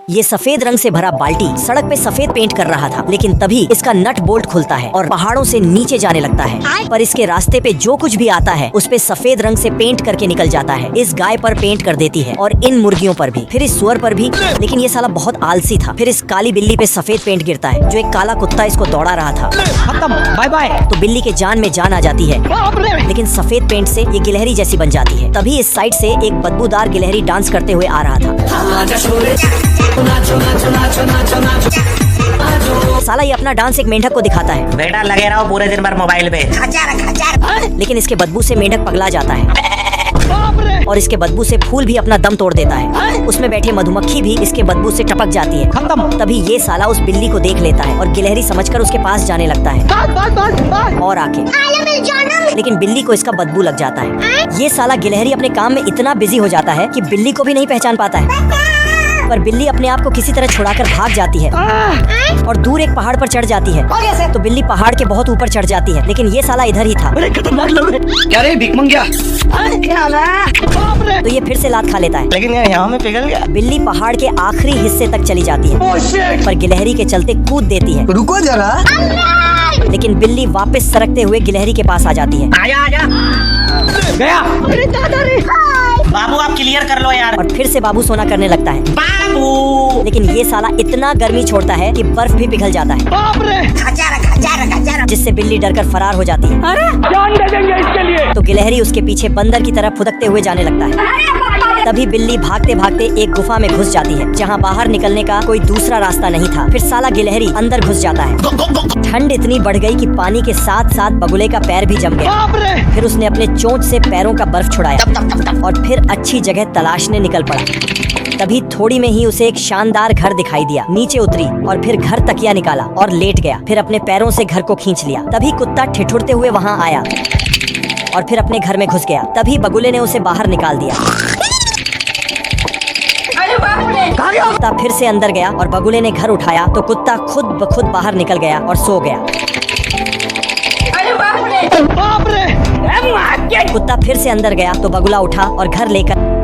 ये सफेद रंग से भरा बाल्टी सड़क पे सफेद पेंट कर रहा था, लेकिन तभी इसका नट बोल्ट खुलता है और पहाड़ों से नीचे जाने लगता है। पर इसके रास्ते पे जो कुछ भी आता है उस पे सफेद रंग से पेंट करके निकल जाता है। इस गाय पर पेंट कर देती है और इन मुर्गियों पर भी, फिर इस सुअर पर भी, लेकिन ये साला बहुत आलसी था। फिर इस काली बिल्ली पे सफेद पेंट गिरता है जो एक काला कुत्ता इसको दौड़ा रहा था। खत्म, बाय बाय। तो बिल्ली के जान में जान आ जाती है, लेकिन सफेद पेंट से ये गिलहरी जैसी बन जाती है। तभी इस साइड से एक बदबूदार गिलहरी डांस करते हुए आ रहा था। साला ये अपना डांस एक मेंढक को दिखाता है। बेटा लगे रहो पूरे दिन भर मोबाइल पे। लेकिन इसके बदबू से मेंढक पगला जाता है और इसके बदबू से फूल भी अपना दम तोड़ देता है। उसमें बैठे मधुमक्खी भी इसके बदबू से टपक जाती है। खत्म। तभी ये साला उस बिल्ली को देख लेता है और गिलहरी समझकर उसके पास जाने लगता है और आके, लेकिन बिल्ली को इसका बदबू लग जाता है। ये साला गिलहरी अपने काम में इतना बिजी हो जाता है कि बिल्ली को भी नहीं पहचान पाता है। पर बिल्ली अपने आप को किसी तरह छुड़ाकर भाग जाती है और दूर एक पहाड़ पर चढ़ जाती है। तो बिल्ली पहाड़ के बहुत ऊपर चढ़ जाती है, लेकिन ये साला इधर ही था। क्या रे भिख मंगिया? तो ये फिर से लात खा लेता है, लेकिन यहाँ में पिघल गया। बिल्ली पहाड़ के आखिरी हिस्से तक चली जाती है पर गिलहरी के चलते कूद देती है। रुको जरा। लेकिन बिल्ली वापस सरकते हुए गिलहरी के पास आ जाती है। आजा आजा। गया। बाबू आप क्लियर कर लो यार। और फिर से बाबू सोना करने लगता है। बाबू। लेकिन ये साला इतना गर्मी छोड़ता है कि बर्फ भी पिघल जाता है, जिससे बिल्ली डरकर फरार हो जाती है। जान दे देंगे इसके लिए। तो गिलहरी उसके पीछे बंदर की तरह फुदकते हुए जाने लगता है। तभी बिल्ली भागते भागते एक गुफा में घुस जाती है जहाँ बाहर निकलने का कोई दूसरा रास्ता नहीं था। फिर साला गिलहरी अंदर घुस जाता है। ठंड इतनी बढ़ गई कि पानी के साथ साथ बगुले का पैर भी जम गया। फिर उसने अपने चोंच से पैरों का बर्फ छुड़ाया और फिर अच्छी जगह तलाशने निकल पड़ा। तभी थोड़ी में ही उसे एक शानदार घर दिखाई दिया। नीचे उतरी और फिर घर तकिया निकाला और लेट गया। फिर अपने पैरों से घर को खींच लिया। तभी कुत्ता ठिठुरते हुए वहाँ आया और फिर अपने घर में घुस गया। तभी बगुले ने उसे बाहर निकाल दिया। कुत्ता फिर से अंदर गया और बगुले ने घर उठाया तो कुत्ता खुद ब खुद बाहर निकल गया और सो गया। कुत्ता फिर से अंदर गया तो बगुला उठा और घर लेकर